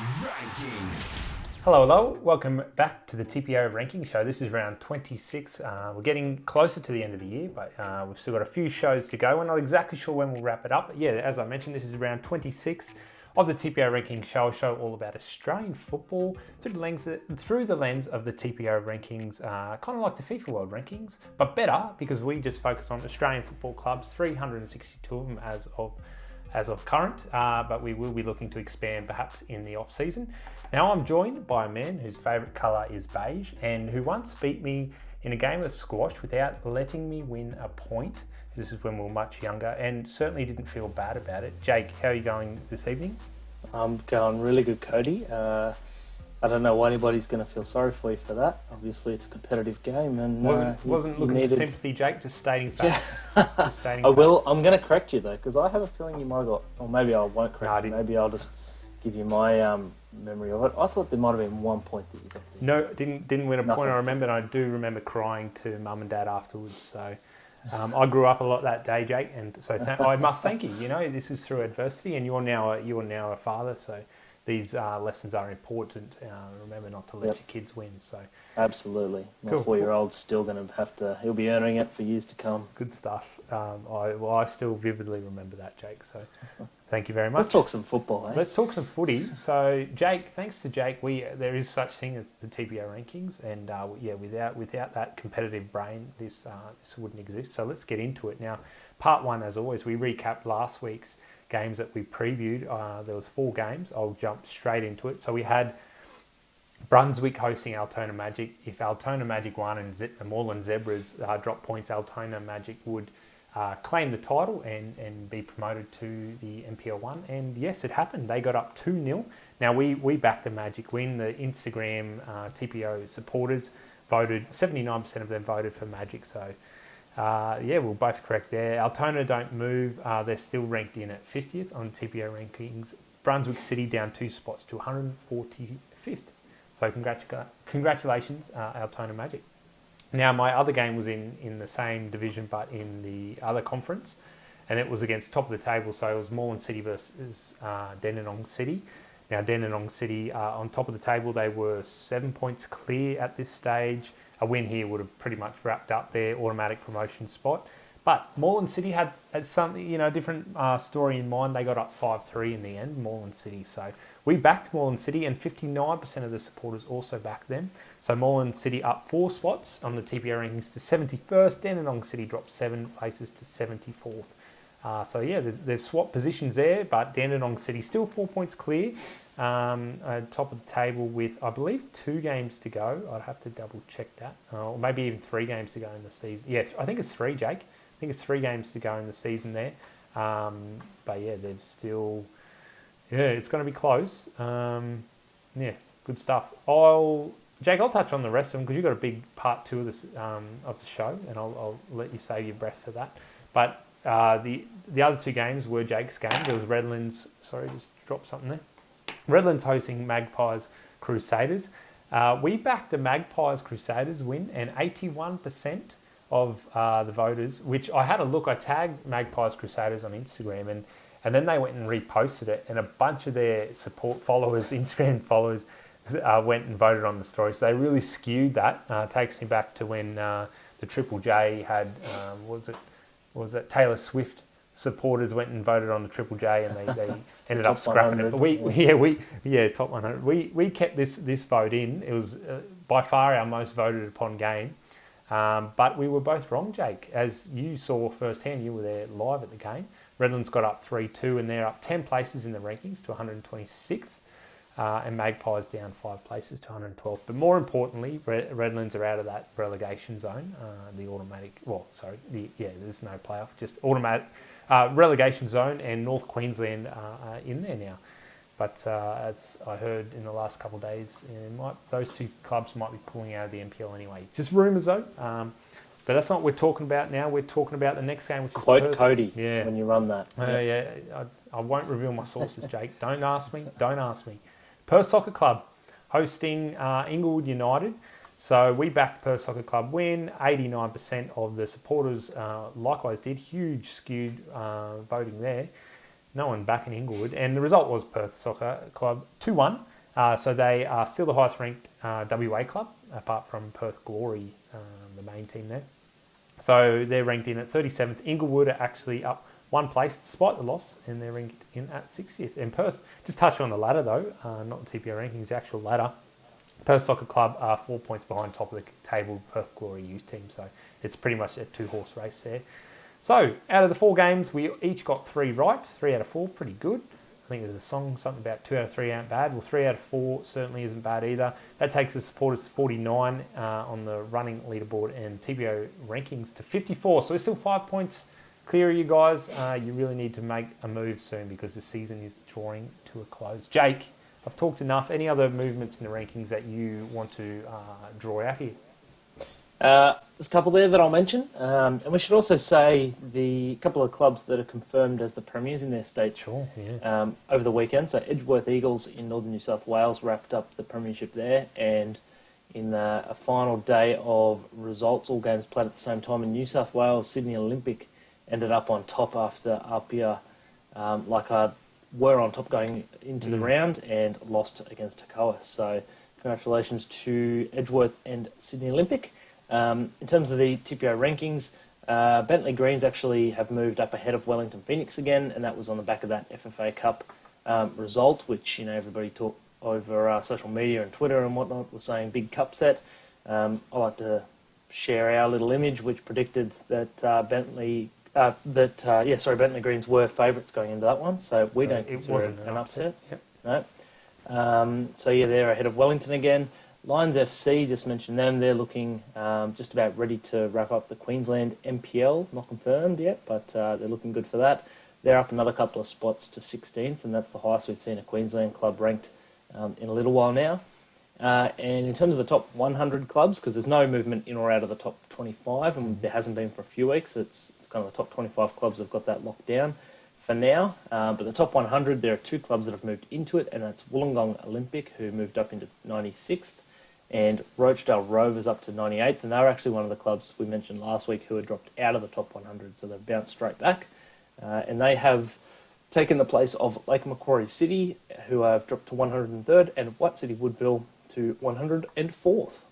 Rankings. Hello. Welcome back to the TPO Ranking Show. This is round 26. We're getting closer to the end of the year, but we've still got a few shows to go. We're not exactly sure when we'll wrap it up. But yeah, as I mentioned, this is round 26 of the TPO Ranking Show, a show all about Australian football through the lens of the TPO Rankings, kind of like the FIFA World Rankings, but better because we just focus on Australian football clubs, 362 of them as of current, but we will be looking to expand perhaps in the off season. Now I'm joined by a man whose favourite colour is beige and who once beat me in a game of squash without letting me win a point. This is when we were much younger and certainly didn't feel bad about it. Jake, how are you going this evening? I'm going really good, Cody. I don't know why anybody's going to feel sorry for you for that. Obviously, it's a competitive game, and wasn't looking for sympathy, Jake. Just stating facts. I will. I'm going to correct you though, because I have a feeling you might have got, or maybe I won't correct you. Maybe I'll just give you my memory of it. I thought there might have been 1 point that you got there. No, didn't win a point. I remember, and I do remember crying to mum and dad afterwards. So. I grew up a lot that day, Jake, and so I must thank you. You know, this is through adversity, and you're now a father, so these lessons are important. Remember not to let your kids win. So absolutely, my cool. 4-year-old's still going to have to. He'll be earning it for years to come. Good stuff. I still vividly remember that, Jake. So thank you very much. Let's talk some football. Let's talk some footy. So Jake, thanks to Jake, there is such thing as the TPO rankings, and without that competitive brain, this wouldn't exist. So let's get into it now. Part one, as always, we recapped last week's games that we previewed. There was 4 games. I'll jump straight into it. So we had Brunswick hosting Altona Magic. If Altona Magic won and the Maitland Zebras dropped points, Altona Magic would claim the title and be promoted to the NPL1. And yes, it happened. They got up 2-0. Now, we backed the Magic win. The Instagram TPO supporters voted, 79% of them voted for Magic. So, we're both correct there. Altona don't move. They're still ranked in at 50th on TPO rankings. Brunswick City down 2 spots to 145th. So congratulations, Altona Magic. Now, my other game was in the same division, but in the other conference, and it was against top of the table, so it was Maitland City versus Dandenong City. Now, Dandenong City, on top of the table, they were 7 points clear at this stage. A win here would have pretty much wrapped up their automatic promotion spot. But Maitland City had something, different story in mind. They got up 5-3 in the end, Maitland City. So we backed Maitland City, and 59% of the supporters also backed them. So Maitland City up 4 spots on the TPO rankings to 71st. Dandenong City dropped 7 places to 74th. They've swapped positions there, but Dandenong City still 4 points clear. Top of the table with, I believe, 2 games to go. I'd have to double check that. Or maybe even 3 games to go in the season. Yeah, I think it's 3, Jake. I think it's 3 games to go in the season there. They've still... Yeah, it's going to be close. Good stuff. Jake, I'll touch on the rest of them because you've got a big part 2 of this of the show, and I'll let you save your breath for that. But the other 2 games were Jake's game. There was Redlands. Sorry, just dropped something there. Redlands hosting Magpies Crusaders. We backed the Magpies Crusaders win, and 81% of the voters, which I had a look. I tagged Magpies Crusaders on Instagram, and then they went and reposted it, and a bunch of their support followers, Instagram followers, went and voted on the story. So they really skewed that. Takes me back to when the Triple J had, was it Taylor Swift supporters went and voted on the Triple J, and they ended up scrapping it. But top 100. We kept this vote in. It was by far our most voted upon game. But we were both wrong, Jake. As you saw firsthand, you were there live at the game. Redlands got up 3-2, and they're up 10 places in the rankings to 126th. And Magpies down 5 places to 112th. But more importantly, Redlands are out of that relegation zone. There's no playoff, just automatic relegation zone, and North Queensland are in there now. But as I heard in the last couple of days, those 2 clubs might be pulling out of the NPL anyway. Just rumours though. But that's not what we're talking about now. We're talking about the next game, which is Quote Cody when you run that. I won't reveal my sources, Jake. Don't ask me. Perth Soccer Club hosting Inglewood United. So we backed Perth Soccer Club win. 89% of the supporters likewise did. Huge skewed voting there. No one back in Inglewood. And the result was Perth Soccer Club 2-1. So they are still the highest ranked WA club, apart from Perth Glory, the main team there. So they're ranked in at 37th. Inglewood are actually up one place despite the loss, and they're ranked in at 60th. And Perth, just touching on the ladder though, not the TPO rankings, the actual ladder. Perth Soccer Club are 4 points behind top of the table Perth Glory youth team. So it's pretty much a two-horse race there. So out of the 4 games, we each got 3 right. 3 out of 4, pretty good. I think there's a song, something about 2 out of 3 aren't bad. Well, 3 out of 4 certainly isn't bad either. That takes the supporters to 49 on the running leaderboard and TPO rankings to 54. So we're still 5 points clear of you guys. You really need to make a move soon because the season is drawing to a close. Jake, I've talked enough. Any other movements in the rankings that you want to draw out here? There's a couple there that I'll mention. And we should also say the couple of clubs that are confirmed as the premiers in their state. Sure, yeah. Over the weekend. So Edgeworth Eagles in northern New South Wales wrapped up the premiership there, and in a final day of results, all games played at the same time in New South Wales, Sydney Olympic ended up on top after Apia were on top going into the round and lost against Takawa. So congratulations to Edgeworth and Sydney Olympic. In terms of the TPO rankings, Bentley Greens actually have moved up ahead of Wellington Phoenix again, and that was on the back of that FFA Cup result, which everybody talked over social media and Twitter and whatnot was saying big cup set. I like to share our little image, which predicted that Bentley Greens were favourites going into that one, so we don't consider it an upset. Yep. No. They're ahead of Wellington again. Lions FC, just mentioned them. They're looking just about ready to wrap up the Queensland MPL. Not confirmed yet, but they're looking good for that. They're up another couple of spots to 16th, and that's the highest we've seen a Queensland club ranked in a little while now. And in terms of the top 100 clubs, because there's no movement in or out of the top 25, and there hasn't been for a few weeks, it's kind of the top 25 clubs have got that locked down for now. But the top 100, there are 2 clubs that have moved into it, and that's Wollongong Olympic, who moved up into 96th, and Rochdale Rovers up to 98th, and they were actually one of the clubs we mentioned last week who had dropped out of the top 100, so they've bounced straight back. And they have taken the place of Lake Macquarie City, who have dropped to 103rd, and White City Woodville to 104th.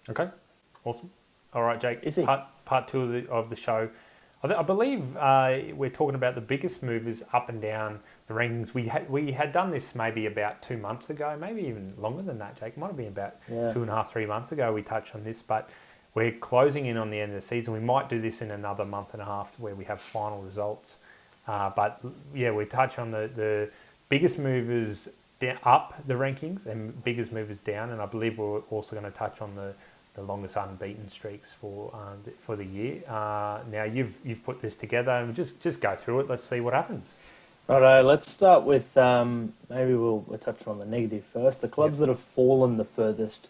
Okay, awesome. All right, Jake, Easy. part 2 of the show. I believe we're talking about the biggest movers up and down the rankings. We had done this maybe about 2 months ago, maybe even longer than that, Jake. It might have been about 2.5, 3 months ago we touched on this, but we're closing in on the end of the season. We might do this in another month and a half where we have final results. But we touch on the biggest movers up the rankings and biggest movers down, and I believe we're also going to touch on the longest unbeaten streaks for the year. Now you've put this together, and just go through it. Let's see what happens. Righto, let's start with maybe we'll touch on the negative first. The clubs that have fallen the furthest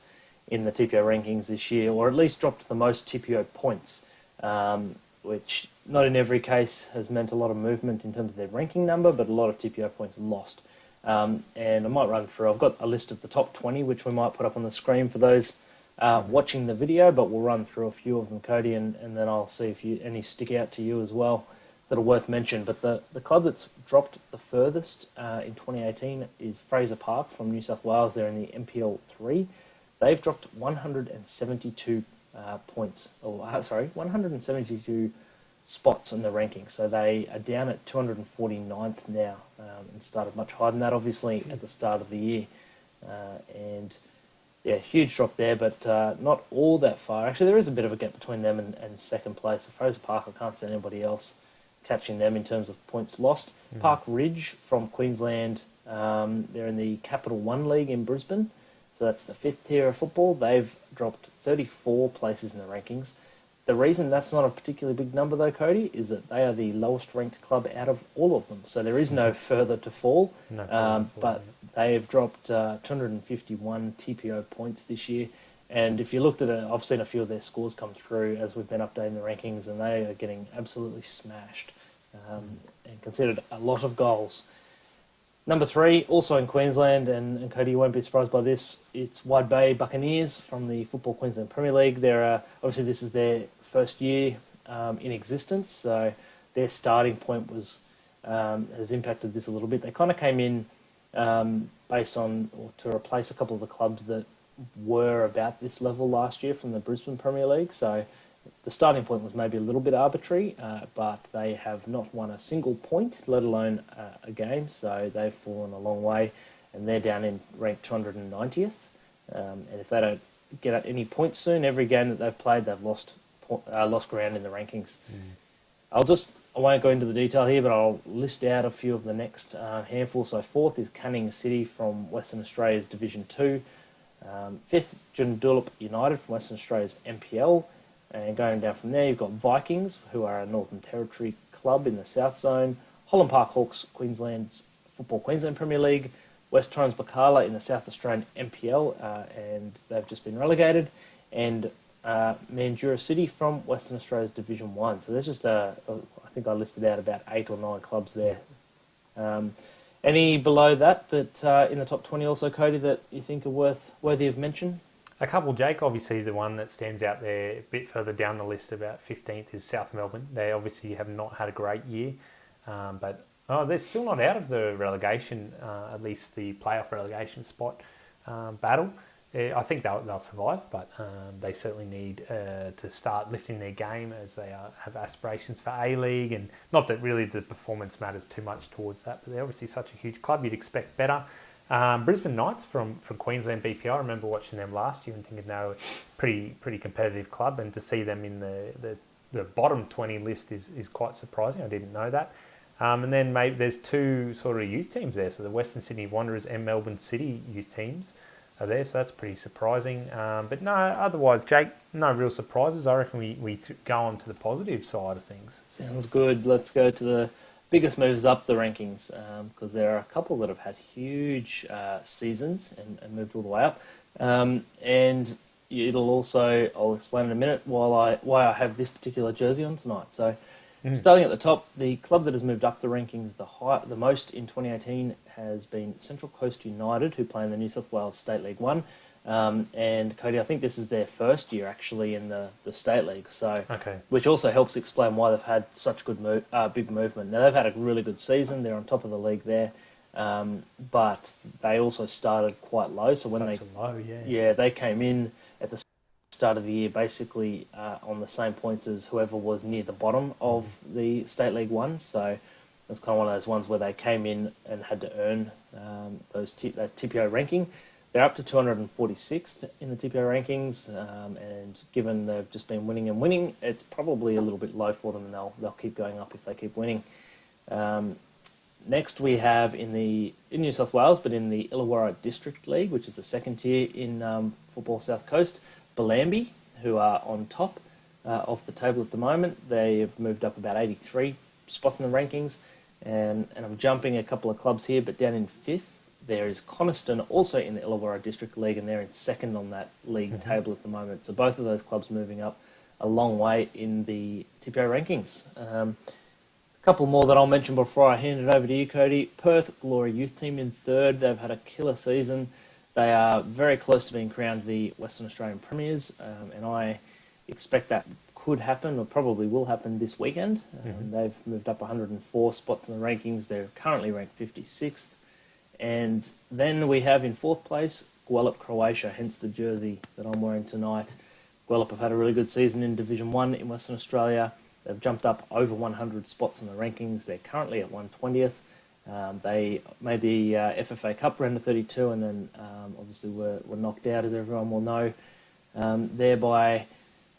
in the TPO rankings this year, or at least dropped the most TPO points, which not in every case has meant a lot of movement in terms of their ranking number, but a lot of TPO points lost. And I might run through. I've got a list of the top 20, which we might put up on the screen for those watching the video, but we'll run through a few of them, Cody, and then I'll see if any stick out to you as well that are worth mention. But the club that's dropped the furthest in 2018 is Fraser Park from New South Wales. They're in the MPL 3. They've dropped 172 points, 172 spots in the ranking. So they are down at 249th now, and started much higher than that, obviously, at the start of the year. Huge drop there, but not all that far. Actually, there is a bit of a gap between them and second place. So Fraser Park, I can't see anybody else catching them in terms of points lost. Park Ridge from Queensland, they're in the Capital One League in Brisbane. So that's the 5th tier of football. They've dropped 34 places in the rankings. The reason that's not a particularly big number, though, Cody, is that they are the lowest ranked club out of all of them. So there is no further to fall. But they have dropped 251 TPO points this year. And if you looked at it, I've seen a few of their scores come through as we've been updating the rankings, and they are getting absolutely smashed and considered a lot of goals. Number 3, also in Queensland, and Cody, you won't be surprised by this, it's Wide Bay Buccaneers from the Football Queensland Premier League. They're obviously this is their first year in existence, so their starting point was has impacted this a little bit. They kind of came in based on, or to replace a couple of the clubs that were about this level last year from the Brisbane Premier League. So the starting point was maybe a little bit arbitrary, but they have not won a single point, let alone a game. So they've fallen a long way, and they're down in ranked 290th. And if they don't get at any points soon, every game that they've played, they've lost ground in the rankings. I won't go into the detail here, but I'll list out a few of the next handful. So fourth is Canning City from Western Australia's Division 2. Fifth, Joondalup United from Western Australia's MPL. And going down from there, you've got Vikings, who are a Northern Territory club in the South Zone. Holland Park Hawks, Queensland's Football Queensland Premier League. West Torrens Bacala in the South Australian MPL, and they've just been relegated. And Mandurah City from Western Australia's Division 1. So there's just, I think I listed out about 8 or 9 clubs there. Any below that in the top 20 also, Cody, that you think are worthy of mention? A couple, Jake. Obviously, the one that stands out there a bit further down the list, about 15th, is South Melbourne. They obviously have not had a great year, but they're still not out of the relegation, at least the playoff relegation spot battle. I think they'll survive, but they certainly need to start lifting their game as they have aspirations for A-League. And not that really the performance matters too much towards that, but they're obviously such a huge club, you'd expect better. Brisbane Knights from Queensland BPL, I remember watching them last year and thinking they were a pretty competitive club, and to see them in the bottom 20 list is quite surprising. I didn't know that. And then maybe there's 2 sort of youth teams there, so the Western Sydney Wanderers and Melbourne City youth teams are there, so that's pretty surprising. But no, otherwise, Jake, no real surprises. I reckon we go on to the positive side of things. Sounds good. Let's go to the biggest moves up the rankings, because there are a couple that have had huge seasons and moved all the way up. And it'll also, I'll explain in a minute why I have this particular jersey on tonight. So starting at the top, the club that has moved up the rankings the most in 2018 has been Central Coast United, who play in the New South Wales State League 1. And Cody, I think this is their first year actually in the State League, so which also helps explain why they've had such good big movement. Now they've had a really good season; they're on top of the league there, but they also started quite low. So when they came in at the start of the year, basically on the same points as whoever was near the bottom of the State League 1. So it's kind of one of those ones where they came in and had to earn that TPO ranking. They're up to 246th in the TPO rankings, and given they've just been winning, it's probably a little bit low for them, and they'll keep going up if they keep winning. Next, we have in New South Wales, but in the Illawarra District League, which is the second tier in Football South Coast, Bellambi, who are on top of the table at the moment. They have moved up about 83 spots in the rankings, and I'm jumping a couple of clubs here, but down in 5th, there is Coniston, also in the Illawarra District League, and they're in 2nd on that league table at the moment. So both of those clubs moving up a long way in the TPO rankings. A couple more that I'll mention before I hand it over to you, Cody. Perth Glory Youth Team in 3rd. They've had a killer season. They are very close to being crowned the Western Australian Premiers, and I expect that could happen, or probably will happen this weekend. They've moved up 104 spots in the rankings. They're currently ranked 56th. And then we have in 4th place, Guelph, Croatia, hence the jersey that I'm wearing tonight. Guelph have had a really good season in Division 1 in Western Australia. They've jumped up over 100 spots in the rankings. They're currently at 120th. They made the FFA Cup round of 32, and then obviously were knocked out, as everyone will know. Thereby,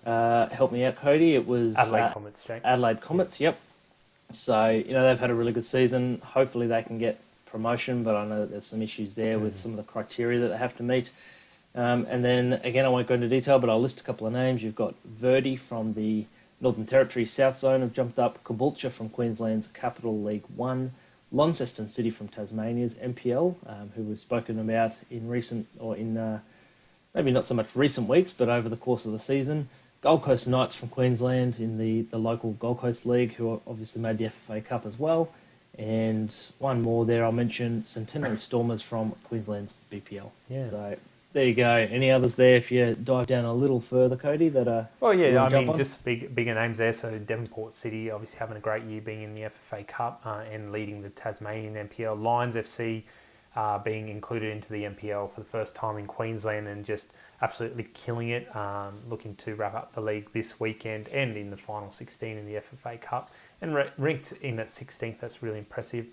help me out, Cody. It was Adelaide Comets, Jake. Adelaide Comets, yep. So, they've had a really good season. Hopefully they can get promotion, but I know that there's some issues there with some of the criteria that they have to meet. And then, again, I won't go into detail, but I'll list a couple of names. You've got Verdi from the Northern Territory South Zone have jumped up, Caboolture from Queensland's Capital League 1, Launceston City from Tasmania's MPL, who we've spoken about in maybe not so much recent weeks, but over the course of the season. Gold Coast Knights from Queensland in the local Gold Coast League, who obviously made the FFA Cup as well. And one more there I'll mention, Centenary Stormers from Queensland's BPL. Yeah. So There you go. Any others there if you dive down a little further, Cody, that Well, you yeah, want I to jump mean, on? just bigger names there. So Devonport City, obviously having a great year being in the FFA Cup and leading the Tasmanian NPL. Lions FC being included into the NPL for the first time in Queensland and just absolutely killing it. Looking to wrap up the league this weekend and in the final 16 in the FFA Cup and ranked in at 16th. That's really impressive.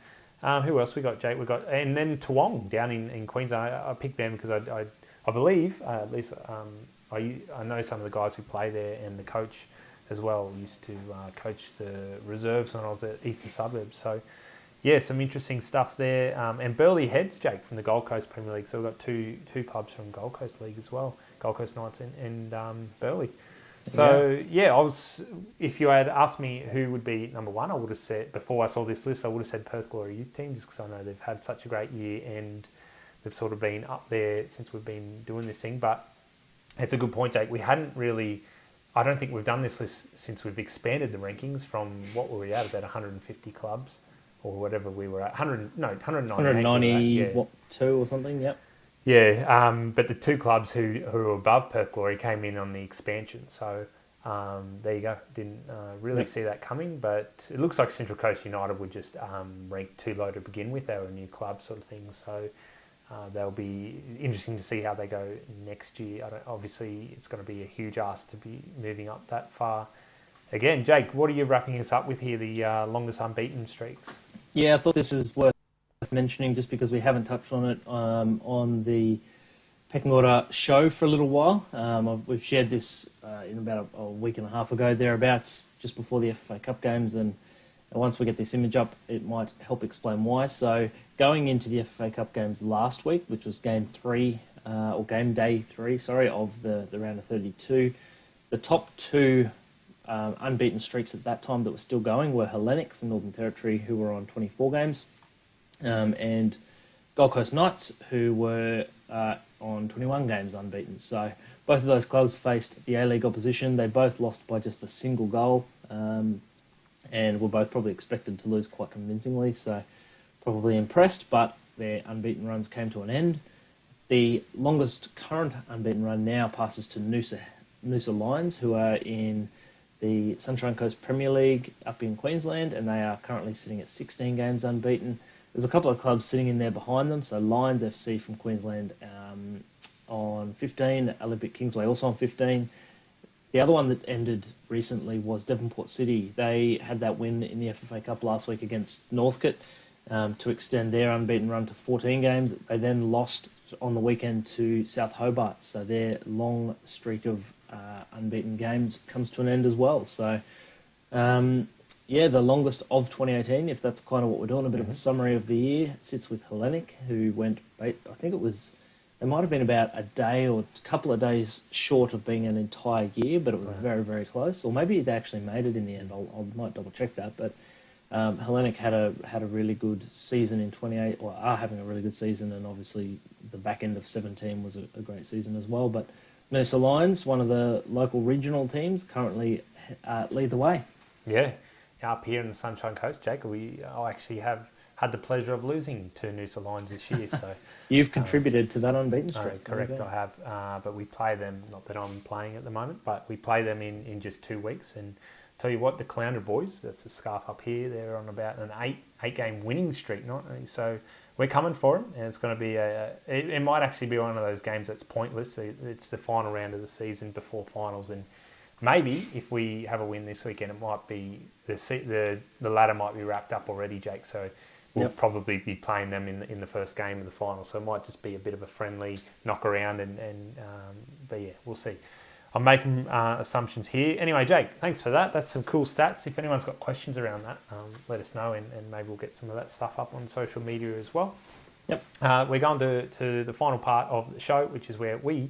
Who else we got, Jake? We got and then Toowong down in Queensland. I picked them because I believe at least I know some of the guys who play there and the coach as well used to coach the reserves when I was at Eastern Suburbs. So yeah, some interesting stuff there. And Burleigh Heads, Jake, from the Gold Coast Premier League. So we've got two clubs from Gold Coast League as well, Gold Coast Knights and Burleigh. So yeah, if you had asked me who would be number one, I would have said, before I saw this list, I would have said Perth Glory Youth Team, just because I know they've had such a great year and they've sort of been up there since we've been doing this thing. But it's a good point, Jake. We hadn't really, I don't think we've done this list since we've expanded the rankings from what were we at, about 150 clubs or whatever we were at. 198. What, 2 or something, yep. Yeah, but the two clubs who were above Perth Glory came in on the expansion. So there you go. Didn't really see that coming, but it looks like Central Coast United would just rank too low to begin with. They were a new club sort of thing. So they'll be interesting to see how they go next year. Obviously, it's going to be a huge ask to be moving up that far. Again, Jake, what are you wrapping us up with here, the longest unbeaten streaks? Yeah, I thought this is worth mentioning just because we haven't touched on it on the pecking order show for a little while. We've shared this in about a week and a half ago, thereabouts, just before the FA Cup games, and once we get this image up, it might help explain why. So going into the FA Cup games last week, which was game day 3, of the round of 32, the top 2 unbeaten streaks at that time that were still going were Hellenic from Northern Territory, who were on 24 games, and Gold Coast Knights, who were on 21 games unbeaten. So both of those clubs faced the A-League opposition. They both lost by just a single goal, and were both probably expected to lose quite convincingly, so probably impressed, but their unbeaten runs came to an end. The longest current unbeaten run now passes to Noosa Lions, who are in the Sunshine Coast Premier League up in Queensland, and they are currently sitting at 16 games unbeaten. There's a couple of clubs sitting in there behind them, so Lions FC from Queensland on 15, Olympic Kingsway also on 15. The other one that ended recently was Devonport City. They had that win in the FFA Cup last week against Northcote to extend their unbeaten run to 14 games. They then lost on the weekend to South Hobart, so their long streak of unbeaten games comes to an end as well. So, the longest of 2018, if that's kind of what we're doing, a bit of a summary of the year, sits with Hellenic, who went, I think it might have been about a day or a couple of days short of being an entire year, but it was very, very close. Or maybe they actually made it in the end. I might double check that. But Hellenic had a really good season in 28, or are having a really good season, and obviously the back end of 17 was a great season as well. But Noosa Lions, one of the local regional teams, currently lead the way. Yeah, up here in the Sunshine Coast, Jake, I actually have had the pleasure of losing to Noosa Lions this year. So you've contributed to that unbeaten streak. Correct, I have. But we play them, not that I'm playing at the moment, but we play them in just 2 weeks. And tell you what, the Caloundra boys, that's the scarf up here, they're on about an eight game winning streak, so we're coming for them, and it's going to be it might actually be one of those games that's pointless. It's the final round of the season before finals, and maybe if we have a win this weekend, it might be the ladder might be wrapped up already, Jake. So we'll probably be playing them in the first game of the final. So it might just be a bit of a friendly knock around, but yeah, we'll see. I'm making assumptions here. Anyway, Jake, thanks for that. That's some cool stats. If anyone's got questions around that, let us know, and maybe we'll get some of that stuff up on social media as well. Yep. We're going to the final part of the show, which is where we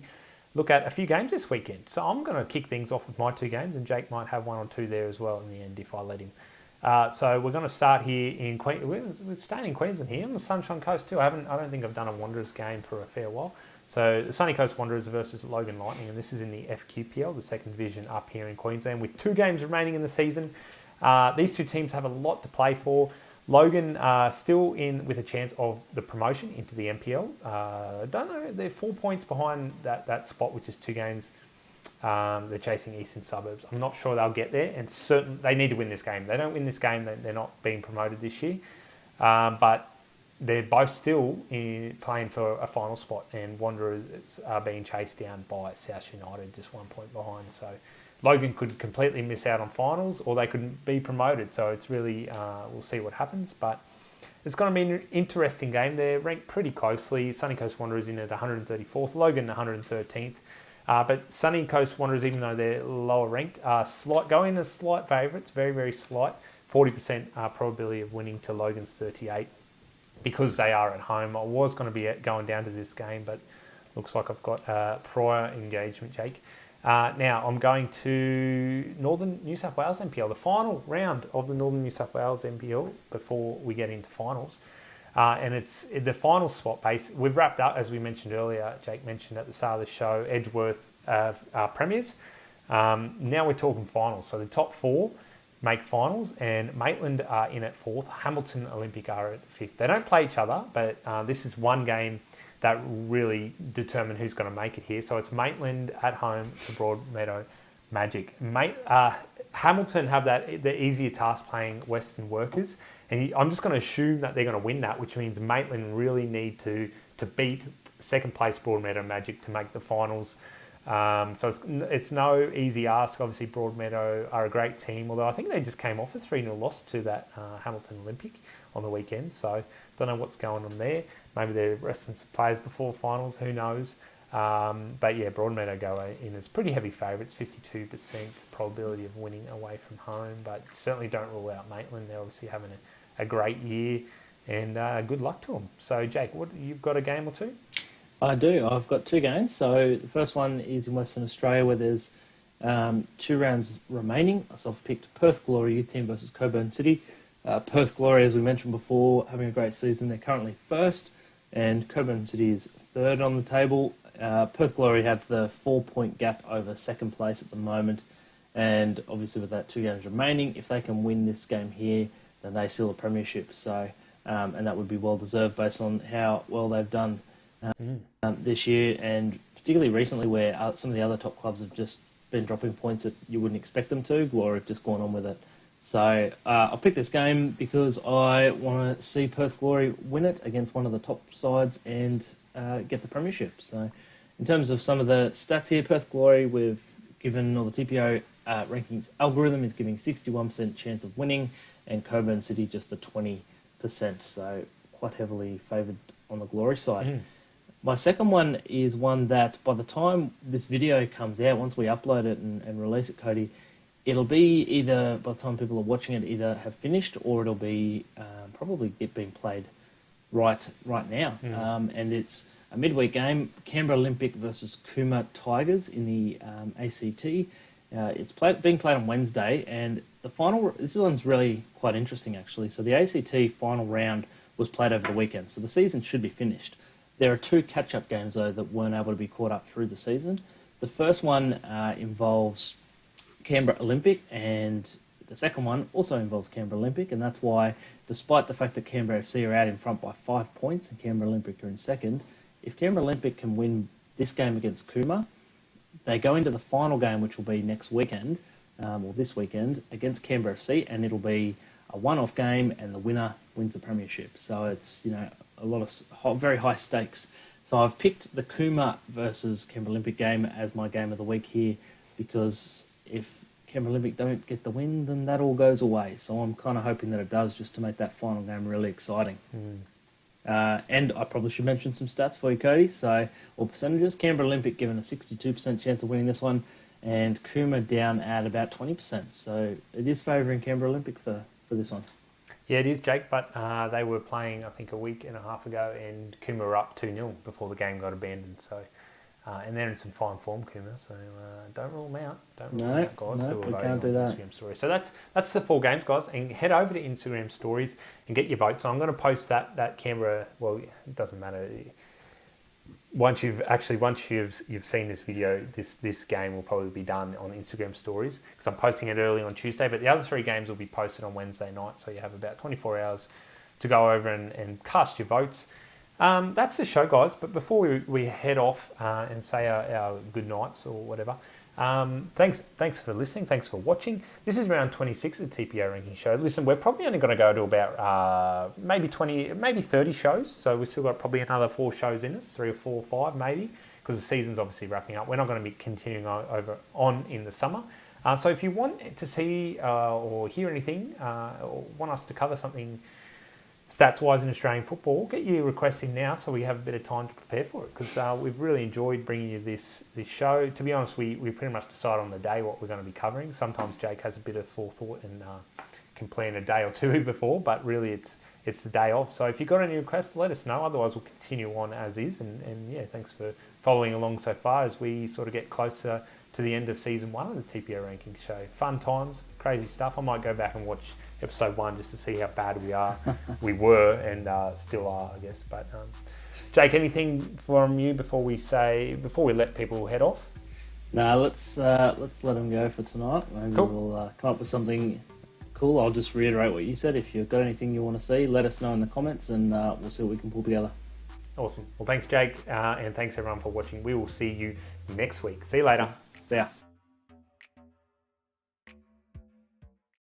look at a few games this weekend. So I'm going to kick things off with my 2 games, and Jake might have 1 or 2 there as well in the end if I let him. So we're going to start here in Queensland. We're staying in Queensland here on the Sunshine Coast too. I don't think I've done a Wanderers game for a fair while. So the Sunny Coast Wanderers versus Logan Lightning, and this is in the FQPL, the second division up here in Queensland, with 2 games remaining in the season. These 2 teams have a lot to play for. Logan are still in with a chance of the promotion into the NPL. Don't know, they're 4 points behind that spot, which is 2 games. They're chasing Eastern Suburbs. I'm not sure they'll get there, and they need to win this game. They don't win this game, they're not being promoted this year. But they're both still playing for a final spot, and Wanderers are being chased down by South United, just 1 point behind. So Logan could completely miss out on finals, or they could be promoted. So it's really, we'll see what happens. But it's going to be an interesting game. They're ranked pretty closely. Sunny Coast Wanderers in at 134th, Logan 113th. But Sunny Coast Wanderers, even though they're lower ranked, are going as slight favourites, very, very slight. 40% probability of winning to Logan's 38 because they are at home. I was going to be going down to this game, but looks like I've got prior engagement, Jake. Now I'm going to Northern New South Wales NPL, the final round of the Northern New South Wales NPL before we get into finals. And it's the final spot base. We've wrapped up, as we mentioned earlier, Jake mentioned at the start of the show, Edgeworth premiers. Now we're talking finals. So the top 4 make finals, and Maitland are in at 4th. Hamilton Olympic are at 5th. They don't play each other, but this is one game that really determine who's going to make it here. So it's Maitland at home to Broadmeadow Magic. Hamilton have the easier task playing Western Workers, and I'm just going to assume that they're going to win that, which means Maitland really need to beat second place Broadmeadow Magic to make the finals. So it's no easy ask. Obviously, Broadmeadow are a great team, although I think they just came off a 3-0 loss to that Hamilton Olympic on the weekend. So don't know what's going on there. Maybe they're resting some players before finals, who knows. But yeah, Broadmeadow go in as pretty heavy favourites, 52% probability of winning away from home. But certainly don't rule out Maitland. They're obviously having a great year, and good luck to them. So Jake, you've got a game or two? I do. I've got 2 games. So the first one is in Western Australia, where there's 2 rounds remaining. So I've picked Perth Glory Youth Team versus Cockburn City. Perth Glory, as we mentioned before, having a great season. They're currently first, and Cockburn City is third on the table. Perth Glory have the 4-point gap over second place at the moment, and obviously with that 2 games remaining, if they can win this game here, then they seal a premiership. So, and that would be well deserved based on how well they've done this year, and particularly recently, where some of the other top clubs have just been dropping points that you wouldn't expect them to. Glory have just gone on with it. So I've picked this game because I want to see Perth Glory win it against one of the top sides and get the premiership. So in terms of some of the stats here, Perth Glory, we've given, or the TPO Rankings algorithm is giving 61% chance of winning, and Cockburn City just the 20%. So quite heavily favoured on the Glory side. My second one is one that by the time this video comes out, once we upload it and release it, Cody, it'll be either, by the time people are watching it, either have finished or it'll be probably being played right now. And it's a midweek game, Canberra Olympic versus Cooma Tigers in the ACT. It's being played on Wednesday, and the final, this one's really quite interesting actually. So the ACT final round was played over the weekend, so the season should be finished. There are 2 catch-up games though that weren't able to be caught up through the season. The first one involves Canberra Olympic, and the second one also involves Canberra Olympic, and that's why, despite the fact that Canberra FC are out in front by 5 points and Canberra Olympic are in second, if Canberra Olympic can win this game against Cooma, they go into the final game, which will be next weekend, or this weekend, against Canberra FC, and it'll be a one-off game, and the winner wins the premiership. So it's, a lot of very high stakes. So I've picked the Cooma versus Canberra Olympic game as my game of the week here, because if Canberra Olympic don't get the win, then that all goes away. So I'm kind of hoping that it does, just to make that final game really exciting. And I probably should mention some stats for you, Cody. So, or percentages. Canberra Olympic given a 62% chance of winning this one, and Cooma down at about 20%. So it is favouring Canberra Olympic for this one. Yeah, it is, Jake, but they were playing, I think, a week and a half ago, and Cooma were up 2-0 before the game got abandoned. So, and they're in some fine form, Cooma, so don't rule them out. Don't rule them out, guys. No, we can't do that. Instagram stories. So that's the 4 games, guys, and head over to Instagram stories and get your votes. So I'm going to post that Canberra, well, it doesn't matter. once you've seen this video, this game will probably be done on Instagram stories because I'm posting it early on Tuesday. But the other 3 games will be posted on Wednesday night, so you have about 24 hours to go over and cast your votes. That's the show, guys. But before we head off and say our good nights or whatever, thanks for listening. Thanks for watching. This is round 26 of the TPO Ranking Show. Listen, we're probably only going to go to about maybe 20, maybe 30 shows. So we've still got probably another 4 shows in us, 3 or 4 or 5 maybe, because the season's obviously wrapping up. We're not going to be continuing on in the summer. So if you want to see or hear anything or want us to cover something stats-wise in Australian football, get your requests in now so we have a bit of time to prepare for it, because we've really enjoyed bringing you this show. To be honest, we pretty much decide on the day what we're going to be covering. Sometimes Jake has a bit of forethought and can plan a day or 2 before, but really it's the day off. So if you've got any requests, let us know. Otherwise, we'll continue on as is. And yeah, thanks for following along so far as we sort of get closer to the end of season 1 of the TPO Rankings Show. Fun times, crazy stuff. I might go back and watch episode 1 just to see how bad we were and still are, I guess. But Jake, anything from you before we let people head off? No, let's let them go for tonight. Maybe cool. We'll come up with something cool. I'll just reiterate what you said. If you've got anything you want to see, let us know in the comments, and we'll see what we can pull together. Awesome. Well, thanks, Jake, and thanks everyone for watching. We will see you next week. See you later. See ya.